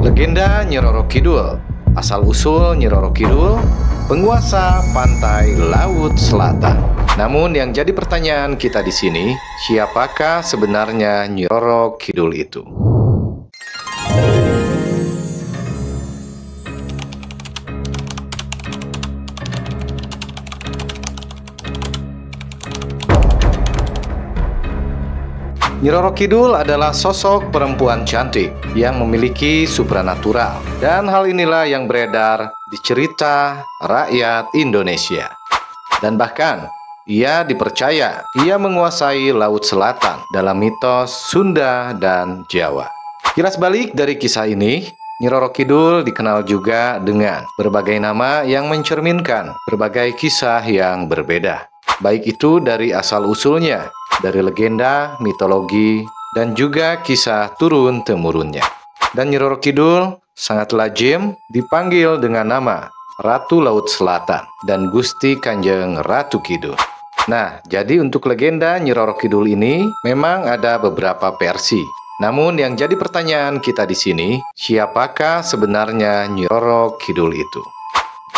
Legenda Nyi Roro Kidul. Asal-usul Nyi Roro Kidul, penguasa pantai Laut Selatan. Namun yang jadi pertanyaan kita di sini, siapakah sebenarnya Nyi Roro Kidul itu? Nyi Roro Kidul adalah sosok perempuan cantik yang memiliki supranatural, dan hal inilah yang beredar di cerita rakyat Indonesia. Dan bahkan ia dipercaya ia menguasai Laut Selatan dalam mitos Sunda dan Jawa. Kilas balik dari kisah ini, Nyi Roro Kidul dikenal juga dengan berbagai nama yang mencerminkan berbagai kisah yang berbeda, baik itu dari asal-usulnya, dari legenda, mitologi, dan juga kisah turun-temurunnya. Dan Nyi Roro Kidul sangat lazim dipanggil dengan nama Ratu Laut Selatan dan Gusti Kanjeng Ratu Kidul. Nah, jadi untuk legenda Nyi Roro Kidul ini memang ada beberapa versi. Namun yang jadi pertanyaan kita di sini, siapakah sebenarnya Nyi Roro Kidul itu?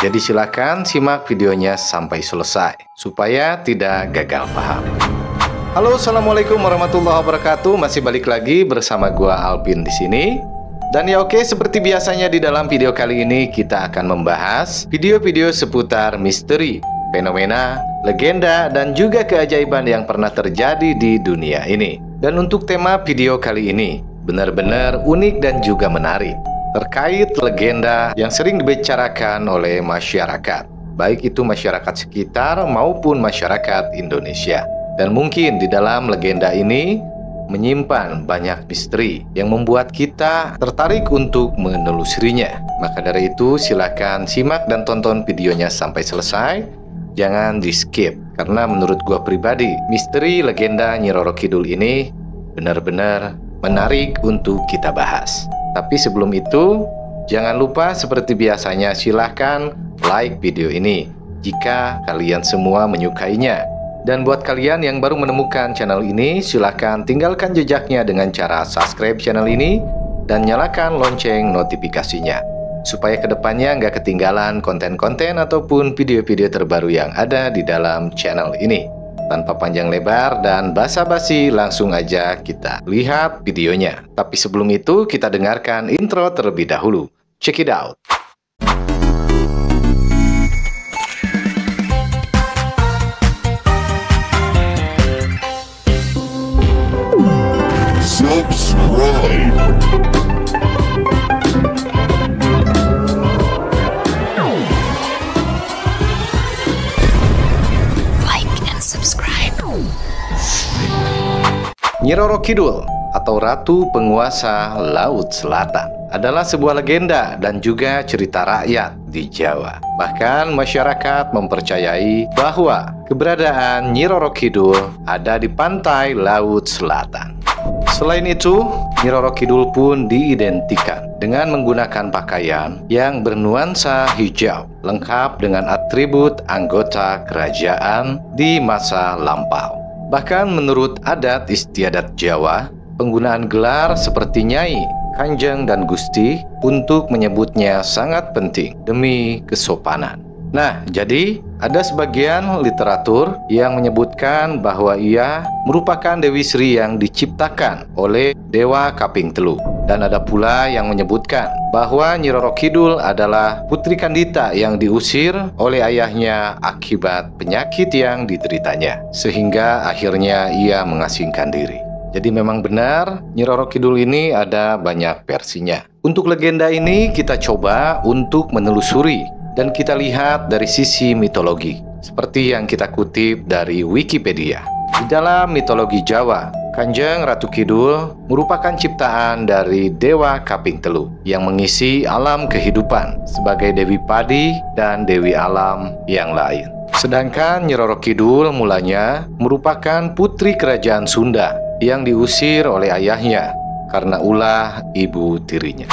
Jadi silakan simak videonya sampai selesai supaya tidak gagal paham. Halo, assalamualaikum warahmatullahi wabarakatuh. Masih balik lagi bersama gua Alpin di sini. Dan ya oke, seperti biasanya di dalam video kali ini kita akan membahas video-video seputar misteri, fenomena, legenda, dan juga keajaiban yang pernah terjadi di dunia ini. Dan untuk tema video kali ini benar-benar unik dan juga menarik, terkait legenda yang sering dibicarakan oleh masyarakat, baik itu masyarakat sekitar maupun masyarakat Indonesia. Dan mungkin di dalam legenda ini menyimpan banyak misteri yang membuat kita tertarik untuk menelusurinya. Maka dari itu silakan simak dan tonton videonya sampai selesai. Jangan di skip, karena menurut gua pribadi misteri legenda Nyi Roro Kidul ini benar-benar menarik untuk kita bahas. Tapi sebelum itu, jangan lupa seperti biasanya silahkan like video ini jika kalian semua menyukainya. Dan buat kalian yang baru menemukan channel ini, silahkan tinggalkan jejaknya dengan cara subscribe channel ini dan nyalakan lonceng notifikasinya, supaya kedepannya nggak ketinggalan konten-konten ataupun video-video terbaru yang ada di dalam channel ini. Tanpa panjang lebar dan basa-basi, langsung aja kita lihat videonya. Tapi sebelum itu, kita dengarkan intro terlebih dahulu. Check it out! Subscribe. Like and subscribe. Nyi Roro Kidul atau Ratu Penguasa Laut Selatan adalah sebuah legenda dan juga cerita rakyat di Jawa. Bahkan masyarakat mempercayai bahwa keberadaan Nyi Roro Kidul ada di pantai Laut Selatan. Selain itu, Nyi Roro Kidul pun diidentikan dengan menggunakan pakaian yang bernuansa hijau, lengkap dengan atribut anggota kerajaan di masa lampau. Bahkan menurut adat istiadat Jawa, penggunaan gelar seperti Nyai, Kanjeng, dan Gusti untuk menyebutnya sangat penting demi kesopanan. Nah, jadi ada sebagian literatur yang menyebutkan bahwa ia merupakan Dewi Sri yang diciptakan oleh Dewa Kaping Telu. Dan ada pula yang menyebutkan bahwa Nyi Roro Kidul adalah putri Kandita yang diusir oleh ayahnya akibat penyakit yang dideritanya, sehingga akhirnya ia mengasingkan diri. Jadi memang benar, Nyi Roro Kidul ini ada banyak versinya. Untuk legenda ini kita coba untuk menelusuri dan kita lihat dari sisi mitologi, seperti yang kita kutip dari Wikipedia. Di dalam mitologi Jawa, Kanjeng Ratu Kidul merupakan ciptaan dari Dewa Kaping Telu yang mengisi alam kehidupan sebagai Dewi Padi dan Dewi Alam yang lain. Sedangkan Nyi Roro Kidul mulanya merupakan putri kerajaan Sunda yang diusir oleh ayahnya karena ulah ibu tirinya.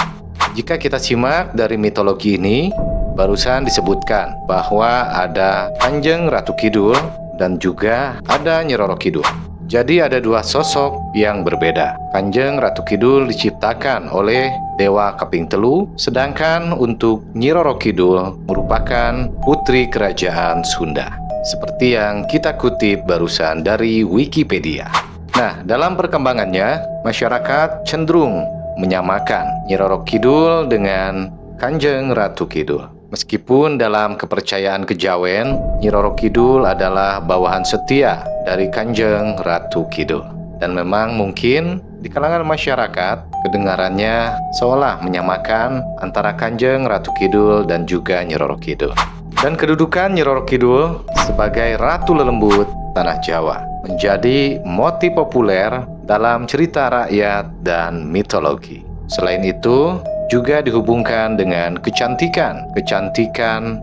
Jika kita simak dari mitologi ini, barusan disebutkan bahwa ada Kanjeng Ratu Kidul dan juga ada Nyi Roro Kidul. Jadi ada dua sosok yang berbeda. Kanjeng Ratu Kidul diciptakan oleh Dewa Kaping Telu, sedangkan untuk Nyi Roro Kidul merupakan putri kerajaan Sunda. Seperti yang kita kutip barusan dari Wikipedia. Nah, dalam perkembangannya, masyarakat cenderung menyamakan Nyi Roro Kidul dengan Kanjeng Ratu Kidul. Meskipun dalam kepercayaan kejawen, Nyi Roro Kidul adalah bawahan setia dari Kanjeng Ratu Kidul. Dan memang mungkin di kalangan masyarakat, kedengarannya seolah menyamakan antara Kanjeng Ratu Kidul dan juga Nyi Roro Kidul. Dan kedudukan Nyi Roro Kidul sebagai Ratu Lelembut Tanah Jawa menjadi motif populer dalam cerita rakyat dan mitologi. Selain itu, juga dihubungkan dengan kecantikan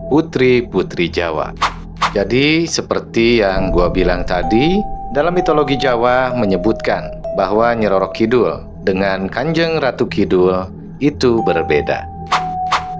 putri-putri Jawa. Jadi seperti yang gua bilang tadi, dalam mitologi Jawa menyebutkan bahwa Nyi Roro Kidul dengan Kanjeng Ratu Kidul itu berbeda.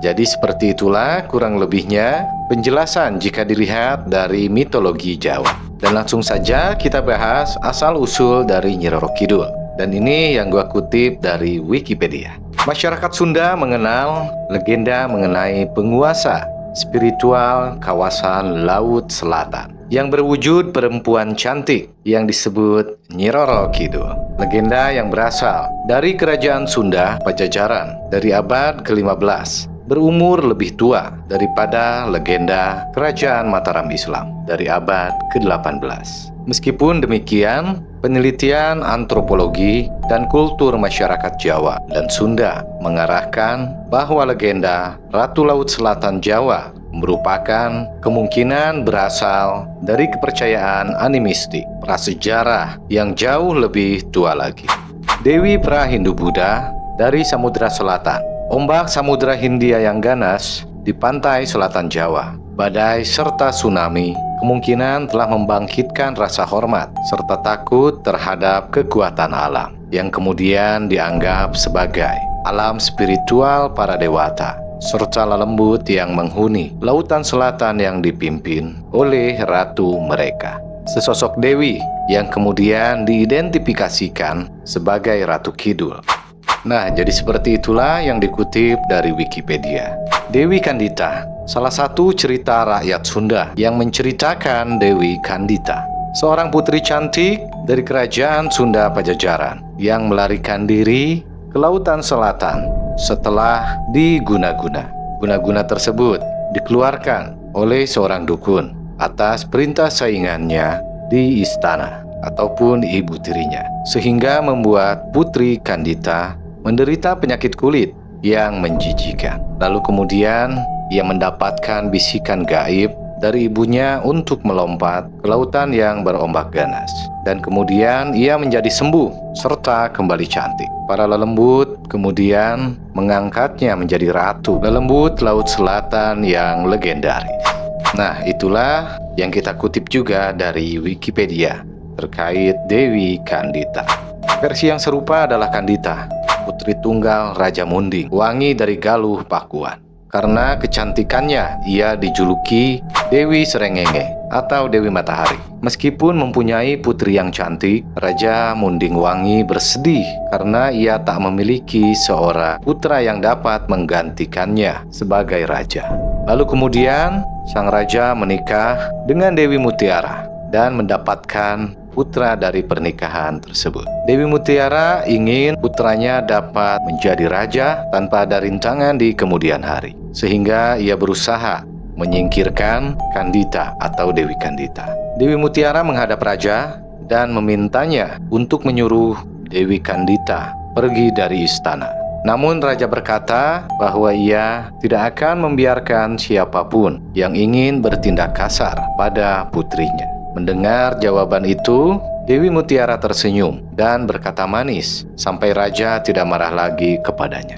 Jadi seperti itulah kurang lebihnya penjelasan jika dilihat dari mitologi Jawa. Dan langsung saja kita bahas asal-usul dari Nyi Roro Kidul. Dan ini yang gua kutip dari Wikipedia. Masyarakat Sunda mengenal legenda mengenai penguasa spiritual kawasan Laut Selatan yang berwujud perempuan cantik yang disebut Nyi Roro Kidul. Legenda yang berasal dari kerajaan Sunda Pajajaran dari abad ke-15, berumur lebih tua daripada legenda kerajaan Mataram Islam dari abad ke-18. Meskipun demikian, penelitian antropologi dan kultur masyarakat Jawa dan Sunda mengarahkan bahwa legenda Ratu Laut Selatan Jawa merupakan kemungkinan berasal dari kepercayaan animistik prasejarah yang jauh lebih tua lagi. Dewi Prahindu-Buddha dari Samudra Selatan, ombak Samudra Hindia yang ganas di pantai selatan Jawa, badai serta tsunami kemungkinan telah membangkitkan rasa hormat serta takut terhadap kekuatan alam yang kemudian dianggap sebagai alam spiritual para dewata serta lelembut yang menghuni lautan selatan yang dipimpin oleh ratu mereka. Sesosok dewi yang kemudian diidentifikasikan sebagai Ratu Kidul. Nah, jadi seperti itulah yang dikutip dari Wikipedia. Dewi Kandita, salah satu cerita rakyat Sunda yang menceritakan Dewi Kandita, seorang putri cantik dari kerajaan Sunda Pajajaran yang melarikan diri ke lautan selatan setelah diguna-guna. Guna-guna tersebut dikeluarkan oleh seorang dukun atas perintah saingannya di istana ataupun ibu tirinya, sehingga membuat Putri Kandita menderita penyakit kulit yang menjijikan. Lalu kemudian ia mendapatkan bisikan gaib dari ibunya untuk melompat ke lautan yang berombak ganas. Dan kemudian ia menjadi sembuh serta kembali cantik. Para lelembut kemudian mengangkatnya menjadi Ratu Lelembut Laut Selatan yang legendaris. Nah, itulah yang kita kutip juga dari Wikipedia terkait Dewi Kandita. Versi yang serupa adalah Kandita, putri tunggal Raja Munding, wangi dari Galuh Pakuan. Karena kecantikannya, ia dijuluki Dewi Srengenge atau Dewi Matahari. Meskipun mempunyai putri yang cantik, Raja Munding Wangi bersedih karena ia tak memiliki seorang putra yang dapat menggantikannya sebagai raja. Lalu kemudian, sang raja menikah dengan Dewi Mutiara dan mendapatkan putra dari pernikahan tersebut. Dewi Mutiara ingin putranya dapat menjadi raja tanpa ada rintangan di kemudian hari, sehingga ia berusaha menyingkirkan Kandita atau Dewi Kandita. Dewi Mutiara menghadap raja dan memintanya untuk menyuruh Dewi Kandita pergi dari istana. Namun raja berkata bahwa ia tidak akan membiarkan siapapun yang ingin bertindak kasar pada putrinya. Mendengar jawaban itu, Dewi Mutiara tersenyum dan berkata manis sampai raja tidak marah lagi kepadanya.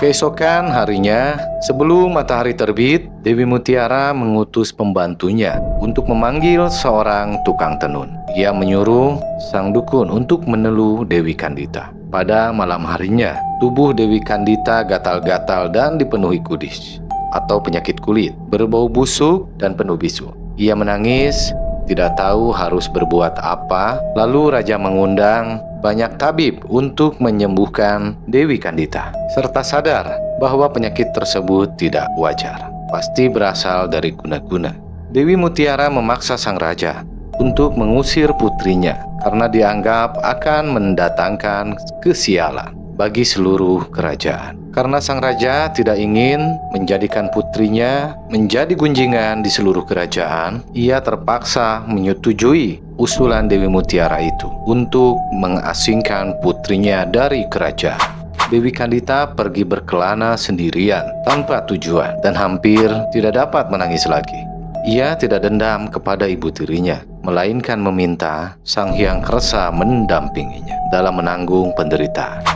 Keesokan harinya, sebelum matahari terbit, Dewi Mutiara mengutus pembantunya untuk memanggil seorang tukang tenun. Ia menyuruh sang dukun untuk menelu Dewi Kandita. Pada malam harinya, tubuh Dewi Kandita gatal-gatal dan dipenuhi kudis atau penyakit kulit, berbau busuk dan penuh bisu. Ia menangis tidak tahu harus berbuat apa. Lalu raja mengundang banyak tabib untuk menyembuhkan Dewi Kandita, serta sadar bahwa penyakit tersebut tidak wajar, pasti berasal dari guna-guna. Dewi Mutiara memaksa sang raja untuk mengusir putrinya karena dianggap akan mendatangkan kesialan bagi seluruh kerajaan. Karena sang raja tidak ingin menjadikan putrinya menjadi gunjingan di seluruh kerajaan, ia terpaksa menyetujui usulan Dewi Mutiara itu untuk mengasingkan putrinya dari kerajaan. Dewi Kandita pergi berkelana sendirian tanpa tujuan dan hampir tidak dapat menangis lagi. Ia tidak dendam kepada ibu tirinya, melainkan meminta Sang Hyang Kresa mendampinginya dalam menanggung penderitaan.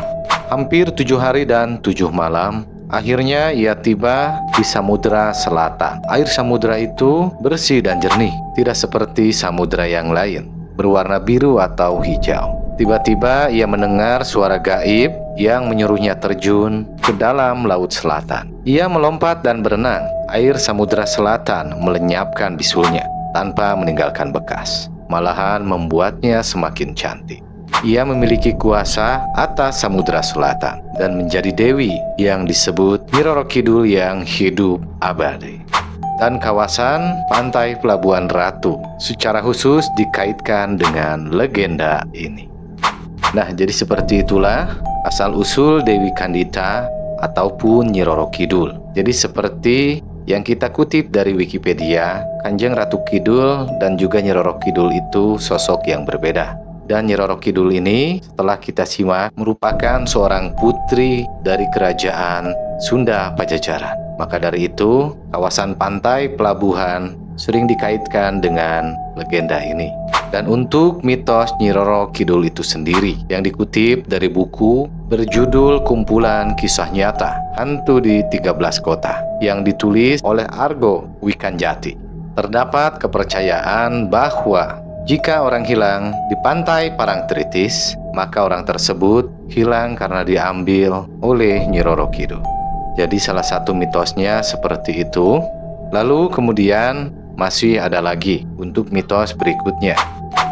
Hampir 7 hari dan 7 malam, akhirnya ia tiba di Samudra Selatan. Air samudra itu bersih dan jernih, tidak seperti samudra yang lain, berwarna biru atau hijau. Tiba-tiba ia mendengar suara gaib yang menyuruhnya terjun ke dalam laut selatan. Ia melompat dan berenang. Air samudra selatan melenyapkan bisulnya tanpa meninggalkan bekas, malahan membuatnya semakin cantik. Ia memiliki kuasa atas samudra selatan dan menjadi dewi yang disebut Nyi Roro Kidul yang hidup abadi. Dan kawasan pantai Pelabuhan Ratu secara khusus dikaitkan dengan legenda ini. Nah, jadi seperti itulah asal-usul Dewi Kandita ataupun Nyi Roro Kidul. Jadi seperti yang kita kutip dari Wikipedia, Kanjeng Ratu Kidul dan juga Nyi Roro Kidul itu sosok yang berbeda. Dan Nyi Roro Kidul ini setelah kita simak merupakan seorang putri dari kerajaan Sunda Pajajaran. Maka dari itu, kawasan pantai pelabuhan sering dikaitkan dengan legenda ini. Dan untuk mitos Nyi Roro Kidul itu sendiri yang dikutip dari buku berjudul Kumpulan Kisah Nyata Hantu di 13 Kota yang ditulis oleh Argo Wikanjati. Terdapat kepercayaan bahwa jika orang hilang di pantai Parangtritis, maka orang tersebut hilang karena diambil oleh Nyi Roro Kidul. Jadi salah satu mitosnya seperti itu. Lalu kemudian masih ada lagi untuk mitos berikutnya.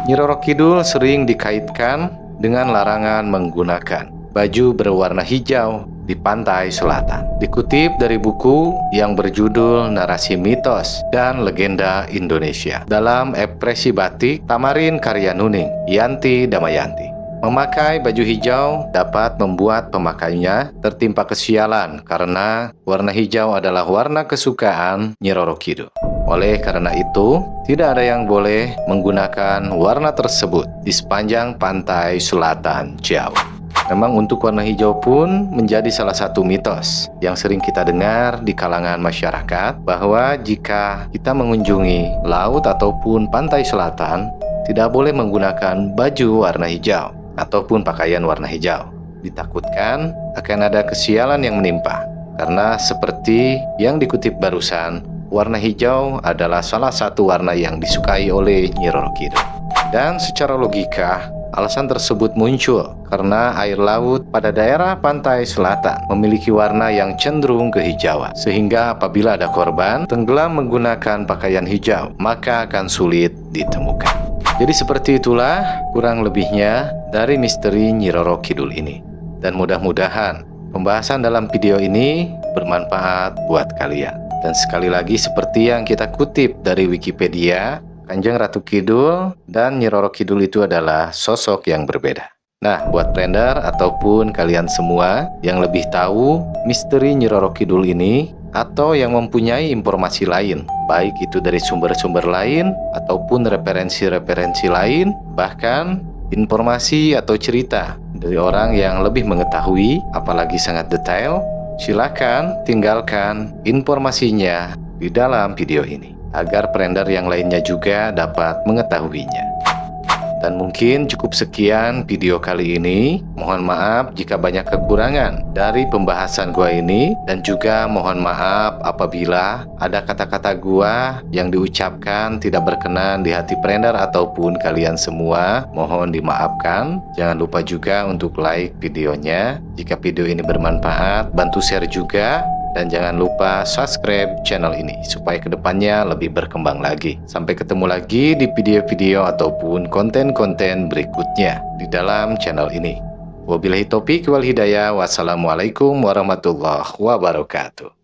Nyi Roro Kidul sering dikaitkan dengan larangan menggunakan baju berwarna hijau di pantai selatan. Dikutip dari buku yang berjudul Narasi Mitos dan Legenda Indonesia dalam Ekspresi Batik Tamarin karya Nuning Yanti Damayanti. Memakai baju hijau dapat membuat pemakainya tertimpa kesialan karena warna hijau adalah warna kesukaan Nyi Roro Kidul. Oleh karena itu, tidak ada yang boleh menggunakan warna tersebut di sepanjang pantai selatan Jawa. Memang untuk warna hijau pun menjadi salah satu mitos yang sering kita dengar di kalangan masyarakat, bahwa jika kita mengunjungi laut ataupun pantai selatan, tidak boleh menggunakan baju warna hijau ataupun pakaian warna hijau. Ditakutkan akan ada kesialan yang menimpa, karena seperti yang dikutip barusan, warna hijau adalah salah satu warna yang disukai oleh Nyi Roro Kidul. Dan secara logika, alasan tersebut muncul karena air laut pada daerah pantai selatan memiliki warna yang cenderung kehijauan, sehingga apabila ada korban tenggelam menggunakan pakaian hijau, maka akan sulit ditemukan. Jadi seperti itulah kurang lebihnya dari misteri Nyi Roro Kidul ini. Dan mudah-mudahan pembahasan dalam video ini bermanfaat buat kalian. Dan sekali lagi seperti yang kita kutip dari Wikipedia, Kanjeng Ratu Kidul dan Nyi Roro Kidul itu adalah sosok yang berbeda. Nah, buat Prender ataupun kalian semua yang lebih tahu misteri Nyi Roro Kidul ini, atau yang mempunyai informasi lain, baik itu dari sumber-sumber lain ataupun referensi-referensi lain, bahkan informasi atau cerita dari orang yang lebih mengetahui, apalagi sangat detail, silakan tinggalkan informasinya di dalam video ini agar Prender yang lainnya juga dapat mengetahuinya. Dan mungkin cukup sekian video kali ini. Mohon maaf jika banyak kekurangan dari pembahasan gua ini, dan juga mohon maaf apabila ada kata-kata gua yang diucapkan tidak berkenan di hati Prender ataupun kalian semua. Mohon dimaafkan. Jangan lupa juga untuk like videonya. Jika video ini bermanfaat, bantu share juga Dan jangan lupa subscribe channel ini supaya kedepannya lebih berkembang lagi. Sampai ketemu lagi di video-video ataupun konten-konten berikutnya di dalam channel ini. Wabillahi taufiq wal hidayah. Wassalamualaikum warahmatullahi wabarakatuh.